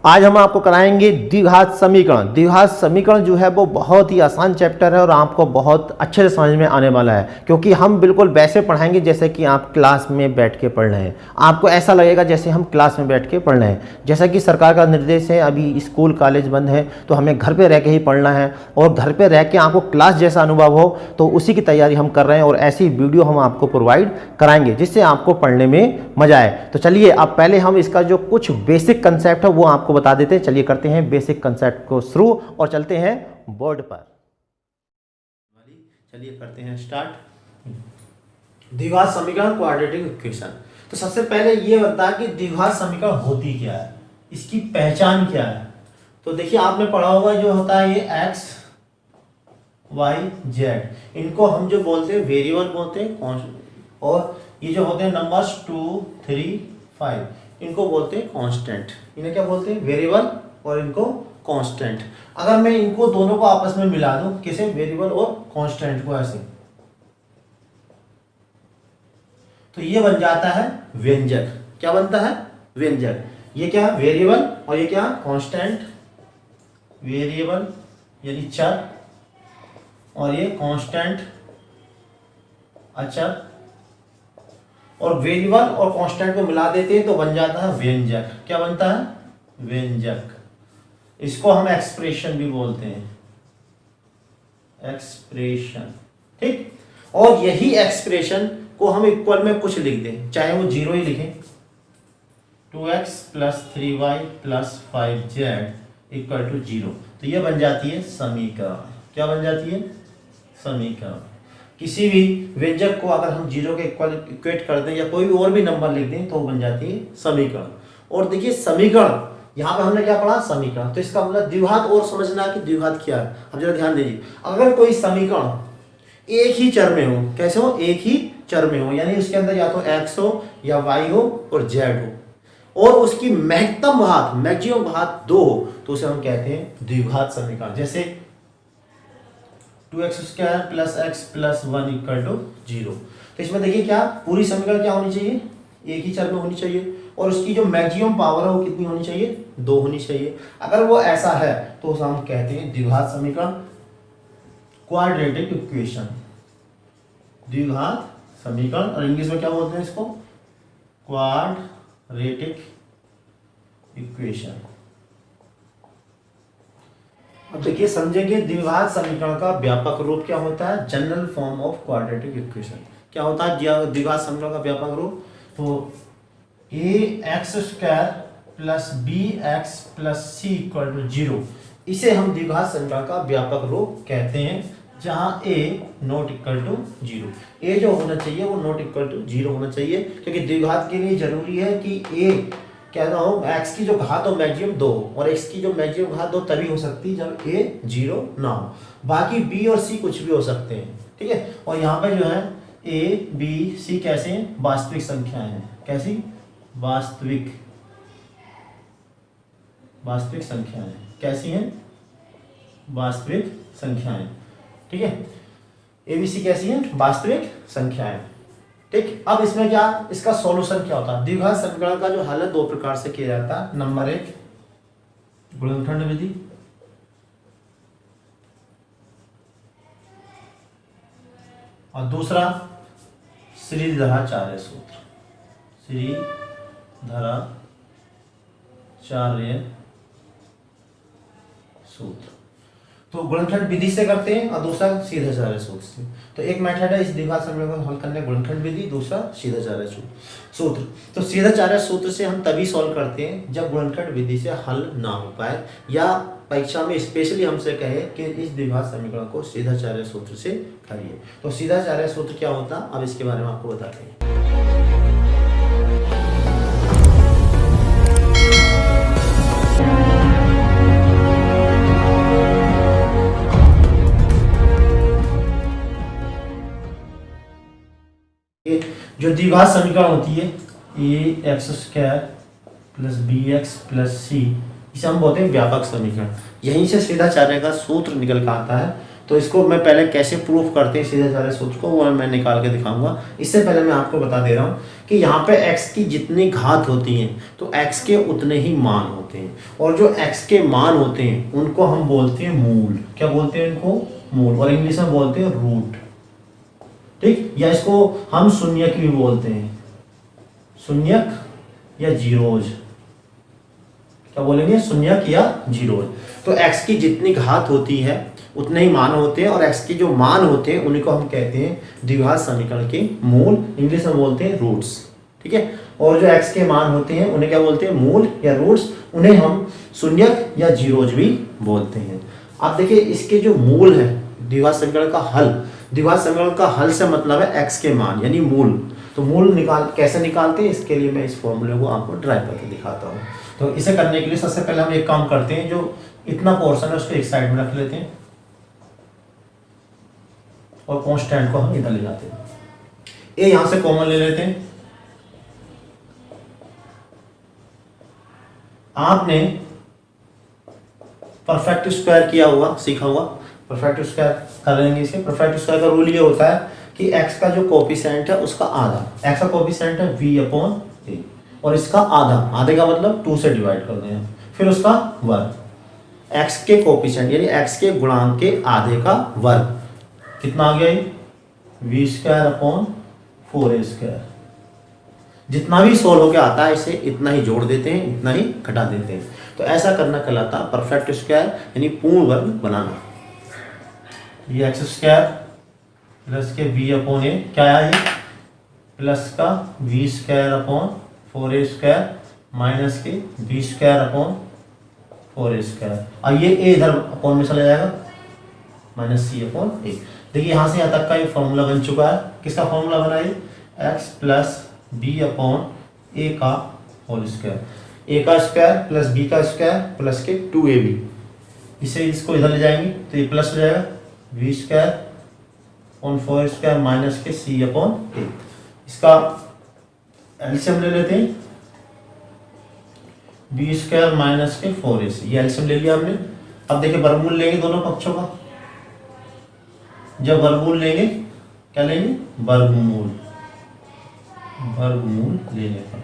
आज हम आपको कराएंगे द्विघात समीकरण। द्विघात समीकरण जो है वो बहुत ही आसान चैप्टर है और आपको बहुत अच्छे से समझ में आने वाला है, क्योंकि हम बिल्कुल वैसे पढ़ाएंगे जैसे कि आप क्लास में बैठ के पढ़ रहे हैं। आपको ऐसा लगेगा जैसे हम क्लास में बैठ के पढ़ रहे हैं। जैसा कि सरकार का निर्देश है, अभी स्कूल कॉलेज बंद है तो हमें घर पर रह के ही पढ़ना है और घर पर रह के आपको क्लास जैसा अनुभव हो, तो उसी की तैयारी हम कर रहे हैं और ऐसी वीडियो हम आपको प्रोवाइड कराएंगे जिससे आपको पढ़ने में मजा आए। तो चलिए अब पहले हम इसका जो कुछ बेसिक कंसेप्ट है वो आपको बता देते हैं। चलिए करते हैं बेसिक कंसेप्ट को शुरू और चलते हैं बोर्ड पर। चलिए करते हैं स्टार्ट। द्विघात समीकरण, क्वाड्रेटिक इक्वेशन। तो सबसे पहले ये बता कि द्विघात समीकरण होती क्या है, इसकी पहचान क्या है। तो देखिए आपने पढ़ा होगा जो होता है ये x y z, इनको हम जो बोलते हैं वेरिएबल बोलते हैं, और ये जो होते हैं नंबर्स 2 3 5 इनको बोलते हैं कांस्टेंट। इन्हें क्या बोलते हैं, वेरिएबल, और इनको कांस्टेंट। अगर मैं इनको दोनों को आपस में मिला दूं, किसे, वेरिएबल और कांस्टेंट को, ऐसे तो ये बन जाता है व्यंजक। क्या बनता है, व्यंजक। ये क्या, वेरिएबल, और ये क्या, कांस्टेंट। वेरिएबल यानी चर और ये कांस्टेंट अचर, और वेरिएबल और कांस्टेंट को मिला देते हैं तो बन जाता है व्यंजक। क्या बनता है, व्यंजक। इसको हम एक्सप्रेशन भी बोलते हैं, एक्सप्रेशन। ठीक, और यही एक्सप्रेशन को हम इक्वल में कुछ लिख दें, चाहे वो जीरो ही लिखें, 2x + 3y + 5z equal to 0, तो ये बन जाती है समीकरण। क्या बन जाती है, समीकरण। किसी भी व्यंजक को अगर हम जीरो के इक्वल इक्वेट कर दें या कोई और भी नंबर लिख दें तो बन जाती है समीकरण। और देखिए समीकरण, यहाँ पे हमने क्या पढ़ा, समीकरण। तो इसका मतलब द्विघात और समझना है कि द्विघात क्या है। अब जरा ध्यान दीजिए, अगर कोई समीकरण एक ही चर में हो, कैसे हो, एक ही चर में हो, यानी उसके अंदर या तो x हो या y हो और z हो, और उसकी महत्तम घात, मैक्सिमम घात 2 हो, तो उसे हम कहते हैं द्विघात समीकरण। जैसे 2x² + x + 1 = 0। तो इसमें देखिए क्या, पूरी समीकरण क्या होनी चाहिए, एक ही चर में होनी चाहिए, और उसकी जो मैक्सिमम पावर है वो कितनी होनी चाहिए, 2 होनी चाहिए। अगर वो ऐसा है तो उसे हम कहते हैं द्विघात समीकरण, क्वाड्रेटिक इक्वेशन। द्विघात समीकरण, और इंग्लिश में क्या बोलते हैं इसको, क्वाड्रेटिक इक्वेशन। अब देखिए समझेंगे द्विघात समीकरण का व्यापक रूप क्या होता है, general form of quadratic equation. क्या होता है द्विघात समीकरण का व्यापक रूप, तो ax² + bx + c = 0, इसे हम द्विघात समीकरण का व्यापक रूप कहते हैं, जहां a ≠ 0। a जो होना चाहिए वो ≠ 0 होना चाहिए, क्योंकि द्विघात के लिए जरूरी है कि a क्या ना हो, x की जो घात हो मैक्सिमम 2 हो, और x की जो मैक्सिमम घात 2 तभी हो सकती है जब a 0 ना हो। बाकी b और c कुछ भी हो सकते हैं, ठीक है। और यहाँ पे जो है a b c कैसे हैं, वास्तविक संख्याएं हैं। कैसी, वास्तविक संख्याएं। कैसी हैं, वास्तविक संख्याएं, ठीक है। a b c कैसी हैं, वास्तविक संख्याएं। ठीक, अब इसमें क्या, इसका सॉल्यूशन क्या होता है। द्विघात समीकरण का जो हल है 2 प्रकार से किया जाता है। नंबर 1 गुणनखंड विधि, और दूसरा श्रीधराचार्य सूत्र। श्रीधराचार्य सूत्र, तो गुणनखंड विधि से करते हैं और दूसरा श्रीधराचार्य सूत्र से। तो एक मेथड है इस द्विघात समीकरण को हल करने, गुणनखंड विधि, दूसरा श्रीधराचार्य सूत्र। तो श्रीधराचार्य सूत्र से हम तभी सॉल्व करते हैं जब गुणनखंड विधि से हल ना हो पाए, या परीक्षा में स्पेशली हमसे कहे कि इस द्विघात समीकरण को श्रीधराचार्य सूत्र से करिए। तो श्रीधराचार्य सूत्र क्या होता है, अब इसके बारे में आपको बताते हैं। जो द्विघात समीकरण होती है ax² + bx + c, इसे हम बोलते हैं व्यापक समीकरण। यहीं से श्रीधराचार्य का सूत्र निकल कर आता है तो इसको मैं पहले कैसे प्रूफ करते हैं सीधे साधे सूत्र को, वो मैं निकाल के दिखाऊंगा। इससे पहले मैं आपको बता दे रहा हूँ कि यहाँ पे x की जितनी घात होती हैं तो x के उतने ही मान होते हैं, और जो x के मान होते हैं उनको हम बोलते हैं मूल। क्या बोलते हैं इनको? मूल, और इंग्लिश में बोलते हैं रूट। ठीक, या इसको हम शून्यक भी बोलते हैं, शून्यक या जीरोज। क्या बोलेंगे? शून्यक या जीरोज। तो x की जितनी घात होती है उतने ही मान होते हैं, और x के जो मान होते हैं उन्हीं को हम कहते हैं द्विघात समीकरण के मूल, इंग्लिश में बोलते हैं रूट्स। ठीक है, और जो x के मान होते हैं उन्हें क्या बोलते हैं? मूल या रूट्स। उन्हें हम शून्यक या जीरोज भी बोलते हैं। अब देखिए इसके जो मूल है, द्विघात समीकरण का हल, द्विघात समीकरण का हल से मतलब है x के मान यानी मूल। तो मूल कैसे निकालते हैं, इसके लिए मैं इस फॉर्मूले को आपको ड्राइव करके दिखाता हूँ। तो इसे करने के लिए सबसे पहले हम एक काम करते हैं, जो इतना पोर्शन है उसको एक साइड में रख लेते हैं और कांस्टेंट को हम इधर ले जाते हैं। ए यहां से कॉमन ले लेते हैं। आपने परफेक्ट स्क्वायर किया हुआ, सीखा हुआ। परफेक्ट स्क्वायर कर लेंगे इसे। परफेक्ट स्क्वायर का रूल ये होता है कि x का जो कोफिशिएंट है उसका आधा, x का कोफिशिएंट है v/a, और इसका आधा, आधे का मतलब 2 से डिवाइड कर दें, फिर उसका वर्ग। x के कोफिशिएंट यानी x के गुणांक के आधे का वर्ग कितना आ गया? v²/4a²। जितना भी सोल्व होकर आता है इसे इतना ही जोड़ देते हैं, इतना ही घटा देते हैं। तो ऐसा करना कहलाता है परफेक्ट स्क्वायर यानी पूर्ण वर्ग बनाना। ये x² प्लस के v/a क्या है, ये प्लस का v²/4a² माइनस के v²/4a²। अब ये a इधर अपॉन में चला जाएगा, माइनस c/a। देखिए यहाँ से यहाँ तक का ये फॉर्मूला बन चुका है। किसका फॉर्मूला बना है? x प्लस b/a का होल स्क्वायर, a का स्क्वायर प्लस b का स्क्वायर प्लस के 2ab। इसे इसको इधर ले जाएंगे तो ये प्लस हो जाएगा v²/4² माइनस के c/a। इसका एलसीएम ले लेते हैं, b² माइनस के 4ac। ये एलसीएम ले लिया हमने। अब देखिए वर्गमूल लेंगे दोनों पक्षों का। जब वर्गमूल लेंगे, क्या लेंगे? वर्गमूल, वर्गमूल लेने पर।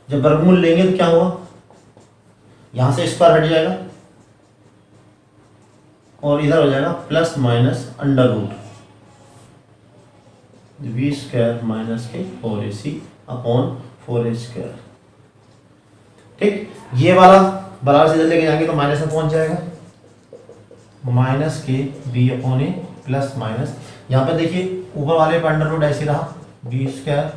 जब वर्गमूल लेंगे तो क्या हुआ? यहां से स्क्वायर हट जाएगा और इधर हो जाएगा plus minus under root v² minus के 4ac अपॉन 4a²। ठीक, ये वाला बराबर से इधर लेके जाएंगे तो माइनस में पहुंच जाएगा, माइनस के b/a प्लस माइनस। यहाँ पे देखिए ऊपर वाले पे अंडर रूट ऐसे रहा, v²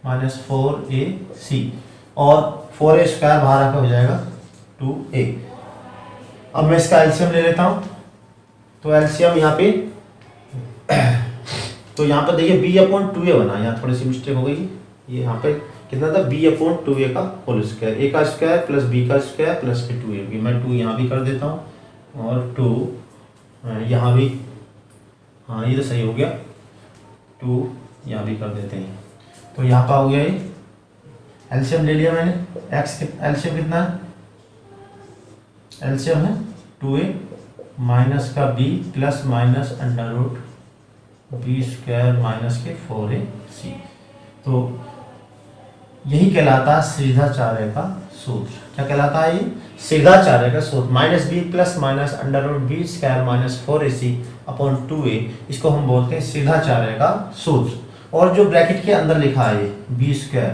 माइनस 4ac, और 4a² बाहर आकर हो जाएगा 2a। अब मैं इसका एलसीएम ले लेता हूँ। तो एलसीएम यहाँ पे तो यहाँ पर देखिए b/2a बना, यहाँ थोड़ी सी मिस्टेक हो गई। ये यहाँ पे कितना था? b/2a का होल स्क्वायर, a का स्क्वायर प्लस b का स्क्वायर प्लस के 2ab। मैं 2 यहाँ भी कर देता हूँ और 2 यहाँ भी, हाँ ये तो सही हो गया, 2 यहाँ भी कर देते हैं। तो यहाँ का हो गया ये एलसीएम ले लिया मैंने। x एलसीएम कितना है? एलसीएम है 2a माइनस का b plus minus under root b² minus के 4ac। तो यही कहलाता है सीधाचार्य का सूत्र। क्या कहलाता है ये? सीधाचार्य का सूत्र। Minus b plus minus under root b² minus 4ac upon 2a, इसको हम बोलते हैं सीधाचार्य का सूत्र। और जो ब्रैकेट के अंदर लिखा है ये b²,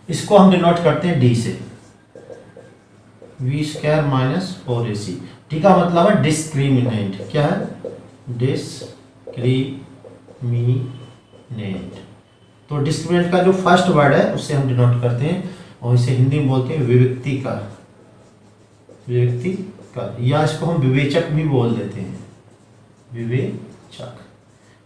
इसको हम डिनोट करते हैं d से, v² माइनस 4ac। डी का मतलब है डिस्क्रिमिनेंट। क्या है? डिस्क्रिमिनेंट। तो डिस्क्रिमिनेंट का जो फर्स्ट वर्ड है उससे हम डिनोट करते हैं, और इसे हिंदी में बोलते हैं विविक्तिकर, विविक्तिकर, या इसको हम विवेचक भी बोल देते हैं, विवेचक।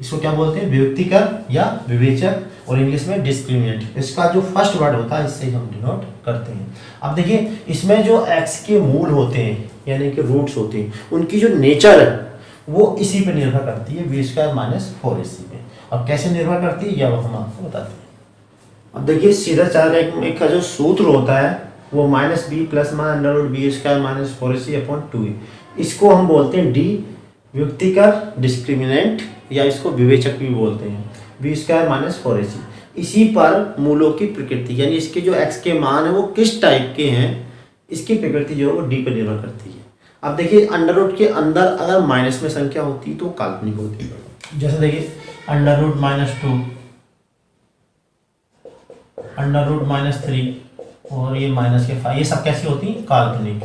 इसको क्या बोलते हैं? विविक्तिकर या विवेचक, और इंग्लिश में डिस्क्रिमिनेंट। इसका जो फर्स्ट वर्ड होता है इससे हम डिनोट करते हैं। अब देखिए इसमें जो x के मूल होते हैं यानी कि रूट्स होते हैं, उनकी जो नेचर है वो इसी पे निर्भर करती है, v² माइनस 4ac पे। अब कैसे निर्भर करती है यह हम आपको बताते हैं। अब देखिए सीधाचार्य का जो सूत्र होता है वो minus b plus minus under root b square minus 4ac upon 2a। इसको हम बोलते हैं डी व्युक्तिकर डिस्क्रिमिनेंट या इसको विवेचक भी बोलते हैं, बी स्क्वायर माइनस 4ac। इसी पर मूलों की प्रकृति यानी इसके जो x के मान है वो किस टाइप के हैं, इसकी प्रकृति जो है वो डी पर निर्भर करती है। अब देखिए अंडर रूट के अंदर अगर माइनस में संख्या होती तो काल्पनिक होती है। जैसे देखिए अंडर रूट -2, अंडर रूट -3 और ये -5, ये सब कैसी होती है? काल्पनिक।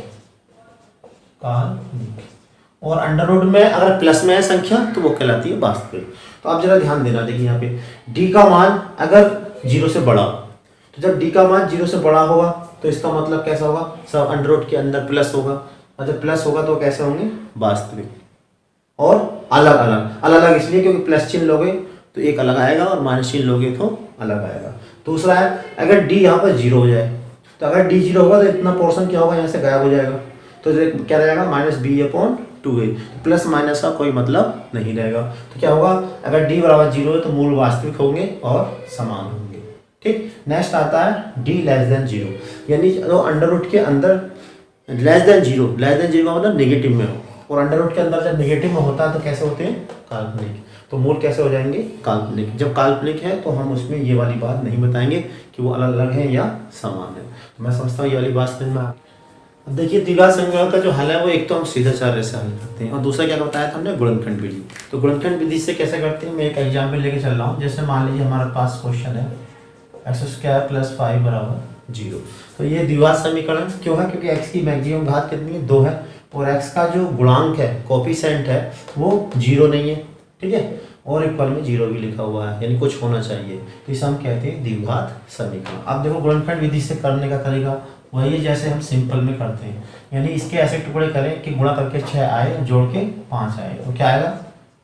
और अंडर रूट में अगर प्लस में है संख्या तो वो कहलाती है वास्तविक। तो आप जरा ध्यान देना, देखिए यहाँ पे डी का मान अगर 0 से बड़ा हो, तो जब डी का मान 0 से बड़ा होगा तो इसका मतलब कैसा होगा? सब अंडर रूट के अंदर प्लस होगा, और जब प्लस होगा तो कैसे होंगे? वास्तविक। और अलग अलग, अलग अलग इसलिए क्योंकि प्लस चिन्ह लोगे तो एक अलग आएगा और माइनस चिन्ह लोगे तो अलग आएगा। दूसरा है अगर डी यहाँ पर 0 हो जाए, तो अगर डी 0 होगा तो इतना पोर्शन क्या होगा? यहाँ से गायब हो जाएगा, तो क्या रहेगा? -b/2a। प्लस माइनस का कोई मतलब नहीं रहेगा। तो क्या होगा? अगर d बराबर 0 है तो मूल वास्तविक होंगे और समान होंगे। ठीक। नेक्स्ट आता है d लेस देन 0, यानी जो अंडर रूट के अंदर लेस देन 0 का मतलब नेगेटिव में हो, और अंडर रूट के अंदर जब नेगेटिव में होता है तो कैसे होते हैं? काल्पनिक। तो मूल कैसे हो जाएंगे? काल्पनिक। जब काल्पनिक है तो हम उसमें ये वाली बात नहीं बताएंगे कि वो अलग अलग है या समान है। तो मैं समझता हूँ ये वाली बात समझ में। अब देखिए द्विघात समीकरण का जो हल है वो एक तो हम सीधाचार्य से हल करते हैं, और दूसरा क्या बताया था हमने? गुणनखंड विधि। तो गुणनखंड विधि से कैसे करते हैं? मैं एक एग्जाम्पल लेके चल रहा हूँ। जैसे मान लीजिए हमारे पास क्वेश्चन है x² + 5 = 0। तो ये द्विघात समीकरण क्यों है? क्योंकि x की मैक्सिमम घात कितनी है? 2 है, और x का जो गुणांक है, कोफिशिएंट है, वो 0 नहीं है। ठीक है, और इक्वल में 0 भी लिखा हुआ है, यानी कुछ होना चाहिए। तो इसे हम कहते हैं द्विघात समीकरण। अब देखो गुणनखंड विधि से करने का तरीका वही है जैसे हम सिंपल में करते हैं, यानी इसके ऐसे टुकड़े करें कि गुणा करके 6 आए, जोड़ के 5 आए, तो क्या आएगा?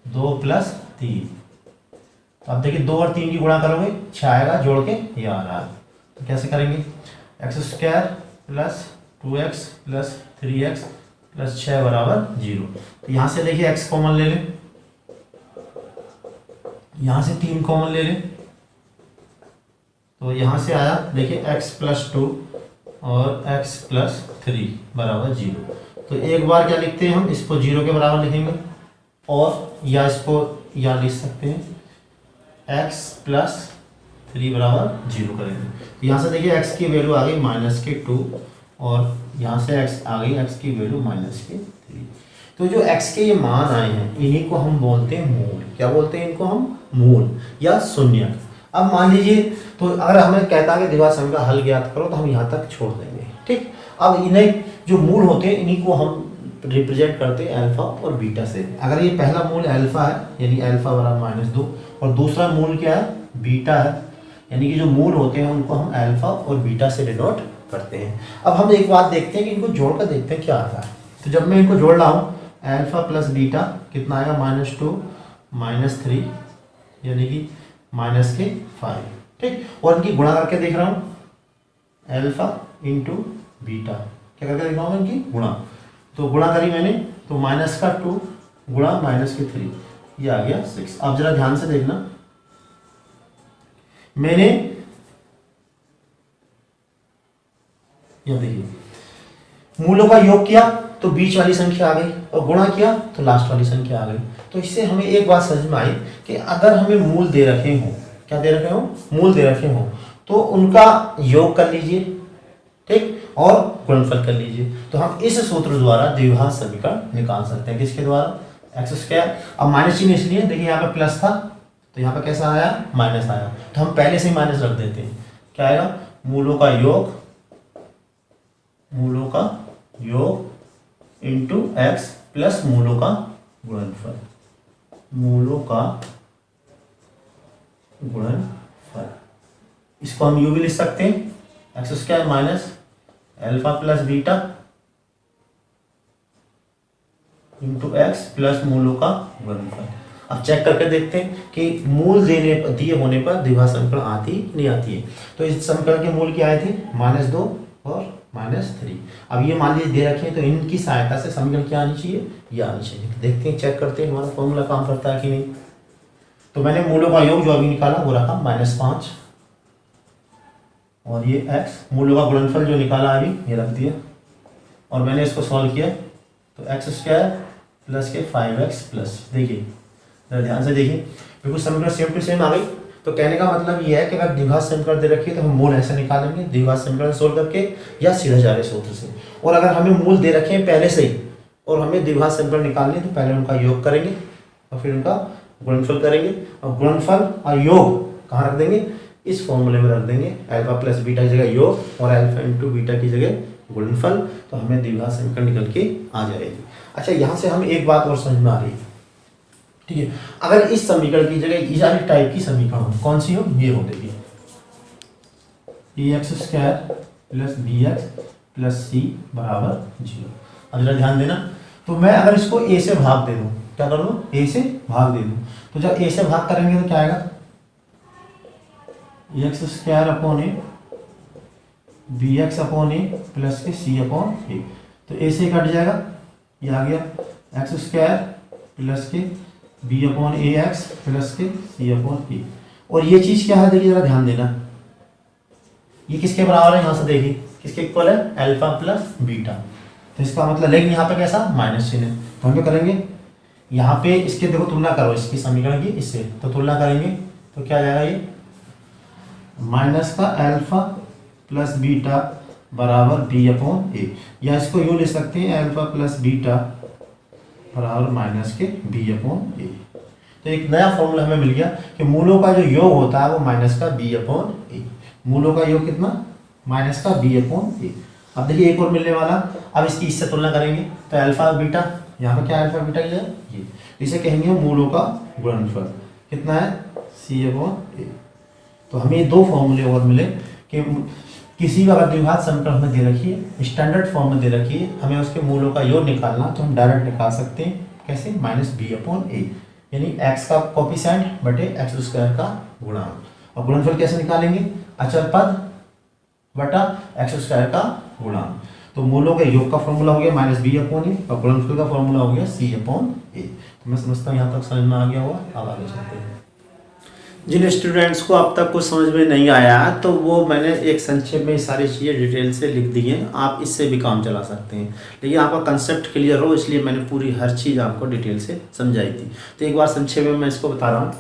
2 + 3। तो अब देखिए 2 और 3 की गुणा करोगे 6 आएगा, जोड़ के ये आ रहा है। तो कैसे करेंगे? x² + 2x + 3x + 6 = 0। तो यहाँ से देखिए x कॉमन ले लें, यहाँ से 3 कॉमन ले लें, तो यहाँ से आया देखिए x + 2 और x + 3 = 0। तो एक बार क्या लिखते हैं हम? इसको 0 के बराबर लिखेंगे, और या इसको या लिख सकते हैं x + 3 = 0 करेंगे। तो यहाँ से देखिए x की वैल्यू आ गई -2, और यहाँ से x आ गई x की वैल्यू -3। तो जो x के ये मान आए हैं इन्हीं को हम बोलते हैं मूल। क्या बोलते हैं इनको हम? मूल या शून्य। अब मान लीजिए तो अगर हमें कहता है कि द्विघात समीकरण का हल ज्ञात करो, तो हम यहाँ तक छोड़ देंगे। ठीक। अब इन्हें जो मूल होते हैं इन्हीं को हम रिप्रेजेंट करते हैं अल्फा और बीटा से। अगर ये पहला मूल अल्फा है यानी अल्फा = -2, और दूसरा मूल क्या है? बीटा है, यानी कि जो मूल होते हैं उनको हम अल्फा और बीटा से डिनोट करते हैं। अब हम एक बात देखते हैं कि इनको जोड़कर देखते हैं क्या आता है। तो जब मैं इनको जोड़ रहा हूँ अल्फा + बीटा कितना आएगा? -2 -3 यानी कि -5। ठीक। और इनकी गुणा करके देख रहा हूँ अल्फा × बीटा, क्या करके देख रहा हूँ? इनकी गुणा। तो गुणा करी मैंने, तो -2 गुणा -3, ये आ गया 6। अब जरा ध्यान से देखना, मैंने यह देखिए मूलों का योग किया तो बीच वाली संख्या आ गई, और गुणा किया तो लास्ट वाली संख्या आ गई। तो इससे हमें एक बात समझ में आई कि अगर हमें मूल दे रखे हों, क्या दे रखे हों? मूल दे रखे हों, तो उनका योग कर लीजिए, ठीक, और गुणनफल कर लीजिए। तो हम इस सूत्र द्वारा द्विघात समीकरण निकाल सकते हैं। किसके द्वारा? x²। अब माइनस चिन्ह इसलिए, देखिए यहाँ पे प्लस था तो यहाँ पे कैसा आया? माइनस आया, तो हम पहले से ही माइनस रख देते हैं। क्या आएगा? मूलों का योग इंटू x प्लस मूलों का गुणनफल, मूलों का गुणनफल। इसको हम यू भी लिख सकते हैं x² minus alpha plus beta into x plus मूलों का गुणनफल। अब चेक करके देखते हैं कि मूल दिए होने पर द्विघात समीकरण आती नहीं आती है। तो इस समीकरण के मूल क्या आए थे? -2 और -3। अब ये मान लीजिए दे रखे हैं, तो इनकी सहायता से समीकरण क्या आनी चाहिए? ये आनी चाहिए। देखते हैं, चेक करते हैं हमारा फॉर्मूला काम करता है कि नहीं। तो मैंने मूलों का योग जो अभी निकाला वो रखा -5 और ये x मूलों का गुणनफल जो निकाला अभी ये रख दिया और मैंने इसको सॉल्व किया तो एक्स स्क्वायर प्लस के 5x प्लस, देखिए जरा ध्यान से देखिए बिल्कुल समीकरण सेम टू सेम आ गई। तो कहने का मतलब ये है कि अगर द्विघात समीकरण दे रखी है तो हम मूल ऐसे निकालेंगे द्विघात समीकरण सोल्व करके या सीधा जा रहे सूत्र से, और अगर हमें मूल दे रखे हैं पहले से ही और हमें द्विघात समीकरण निकालने तो पहले उनका योग करेंगे और फिर उनका गुणनफल करेंगे, और गुणनफल और योग कहाँ रख देंगे, इस फॉर्मूले में रख देंगे, अल्फा प्लस बीटा की जगह योग और अल्फा इंटू बीटा की जगह गुणनफल, तो हमें द्विघात समीकरण निकल के आ जाएगी। अच्छा, यहाँ से हमें एक बात और समझ में आ रही है, ठीक है, अगर इस समीकरण की जगह इस वाली टाइप की समीकरण हो, कौन सी हो, ये हो, देखिए A X square plus B X plus C बराबर 0। अब जरा ध्यान देना, तो मैं अगर इसको ए से भाग दे दूँ, क्या कर दूँ, ए से भाग दे दूँ, तो जब ए से भाग करेंगे तो क्या आएगा, x square upon a b x upon a plus के सी अपॉन ए, तो ए से कट जाएगा, ये आ गया एक्स स्क्वायर प्लस के बी अपॉन ए एक्स प्लस के सी अपॉन ए, और ये चीज़ क्या है, देखिए जरा ध्यान देना, ये किसके बराबर है, यहाँ से देखिए किसके इक्वल है, अल्फा प्लस बीटा, तो इसका मतलब, लेकिन यहाँ पे कैसा माइनस चिन्ह है, तो हम क्या करेंगे, यहाँ पे इसके देखो तुलना करो इसकी समीकरण की इससे, तो तुलना करेंगे तो क्या आ जाएगा, ये माइनस का अल्फा प्लस बीटा बराबर बी अपॉन ए, या इसको यूँ ले सकते हैं अल्फा प्लस बीटा बराबर माइनस के बी अपॉन ए। तो एक नया फॉर्मूला हमें मिल गया कि मूलों का जो योग होता है वो माइनस का बी अपॉन ए, मूलों का योग कितना, माइनस का बी अपॉन ए। अब देखिए एक और मिलने वाला, अब इसकी इससे तुलना करेंगे तो अल्फा बीटा, यहाँ पर क्या अल्फा बीटा की है, ये इसे कहेंगे मूलों का गुणनफल, कितना है, सी अपॉन ए। तो हमें दो फॉर्मूले और मिले कि किसी भी अगर द्विघात समीकरण हमें दे रखी है, स्टैंडर्ड फॉर्म में दे रखी है, हमें उसके मूलों का योग निकालना, तो हम डायरेक्ट निकाल सकते हैं, कैसे, माइनस बी अपॉन ए, यानी एक्स का कोफिशिएंट बटे एक्स स्क्वायर का गुणांक, और गुणनफल कैसे निकालेंगे, अचर पद बटा एक्स स्क्वायर का गुणांक। तो मूलों के योग का फॉर्मूला हो गया माइनस बी अपॉन ए और गुणनफल का फॉर्मूला हो गया सी अपॉन ए। तो मैं समझता हूँ यहाँ तक समझ में आ गया होगा। अब आगे चलते हैं। जिन स्टूडेंट्स को अब तक कुछ समझ में नहीं आया तो वो मैंने एक संक्षेप में सारी चीज़ें डिटेल से लिख दी हैं, आप इससे भी काम चला सकते हैं, लेकिन आपका कंसेप्ट क्लियर हो इसलिए मैंने पूरी हर चीज़ आपको डिटेल से समझाई थी। तो एक बार संक्षेप में मैं इसको बता रहा हूँ।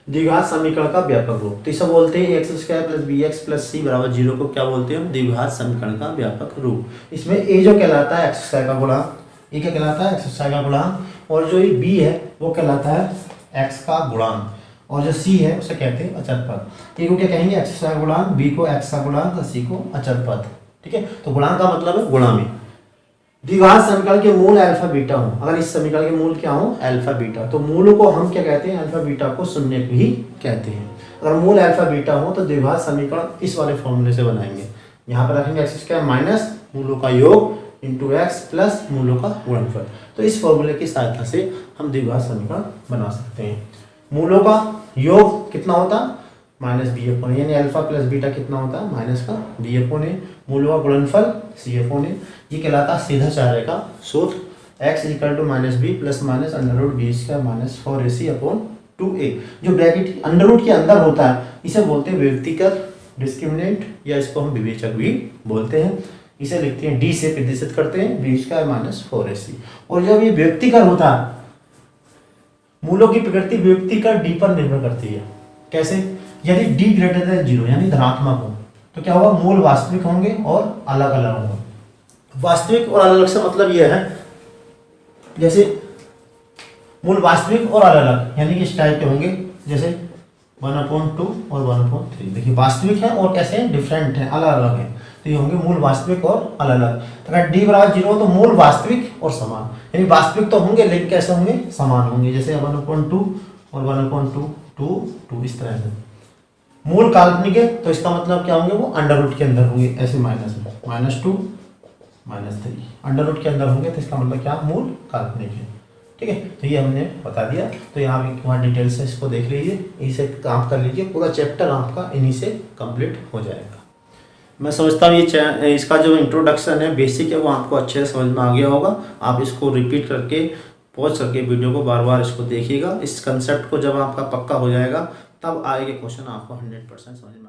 द्विघात समीकरण का व्यापक रूप, तो इसे बोलते हैं X square plus B X plus C बराबर 0 को क्या बोलते हैं हम, द्विघात समीकरण का व्यापक रूप। इसमें ए जो कहलाता है एक्स स्क्वायर का गुणांक, ए क्या कहलाता है, एक्स स्क्वायर का गुणांक, और जो ये बी है वो कहलाता है एक्स का गुणांक, और जो सी है उसे कहते हैं अचर पद। ए को क्या कहेंगे, एक्स स्क्वायर गुणांक, बी को एक्स का गुणांक और सी को अचर पद। ठीक है, तो गुणांक का मतलब है गुणा में। द्विघात समीकरण के मूल अल्फा बीटा हो, अगर इस समीकरण के मूल क्या हो, अल्फा बीटा, तो मूलों को हम क्या कहते हैं, अल्फा बीटा को शून्य ही कहते हैं। अगर मूल अल्फा बीटा हो तो द्विघात समीकरण इस वाले फॉर्मूले से बनाएंगे, यहाँ पर रखेंगे एक्स स्क्वायर माइनस मूलों का योग इंटू एक्स प्लस मूलों का गुणनफल। तो इस फॉर्मूले की सहायता से हम द्विघात समीकरण बना सकते हैं। मूलों का योग कितना होता है, माइनस बी अपॉन ए, यानी अल्फा प्लस बीटा कितना होता है, माइनस का बी अपॉन ए, मूलों का गुणनफल सी अपॉन ए। ये कहलाता सीधा चार्य का सूत्र, x equal to minus b plus minus under root b square minus 4ac upon 2a। जो ब्रैकेट अंडर रूट के अंदर होता है इसे बोलते हैं व्यक्तिगत डिस्क्रिमिनेंट, या इसको हम विवेचक भी बोलते हैं। इसे लिखते हैं डी से प्रदर्शित करते हैं बी स्क्वायर माइनस 4ac। और जब ये व्यक्तिगत होता है, मूलों की प्रकृति व्यक्ति का डी पर निर्भर करती है। कैसे, यदि डी ग्रेटर देन 0 यानी धनात्मक हो तो क्या होगा, मूल वास्तविक होंगे और अलग अलग होंगे। वास्तविक और अलग अलग से मतलब यह है, जैसे मूल वास्तविक और अलग अलग यानी कि इस टाइप के होंगे, जैसे 1/2 और 1/3। देखिए वास्तविक है और कैसे हैं, डिफरेंट है, अलग अलग है, तो ये होंगे मूल वास्तविक और अलग अलग। अगर डी बराबर 0 हो तो मूल वास्तविक और समान, यानी वास्तविक तो होंगे लेकिन कैसे होंगे, समान होंगे, जैसे 1/2 और 1/2 2 इस तरह से। मूल काल्पनिक है तो इसका मतलब क्या होंगे, वो अंडर रूट के अंदर होंगे, ऐसे माइनस में -2 -3 अंडर रूट के अंदर होंगे, तो इसका मतलब क्या, मूल काल्पनिक है। ठीक है, तो ये हमने बता दिया। तो यहाँ भी वहाँ डिटेल से इसको देख लीजिए, इसे काम कर लीजिए, पूरा चैप्टर आपका इन्हीं से कंप्लीट हो जाएगा। मैं समझता हूँ ये इसका जो इंट्रोडक्शन है, बेसिक है, वो आपको अच्छे से समझ में आ गया होगा। आप इसको रिपीट करके पॉज करके वीडियो को बार बार इसको देखिएगा। इस कंसेप्ट को जब आपका पक्का हो जाएगा तब आगे के क्वेश्चन आपको 100% समझ में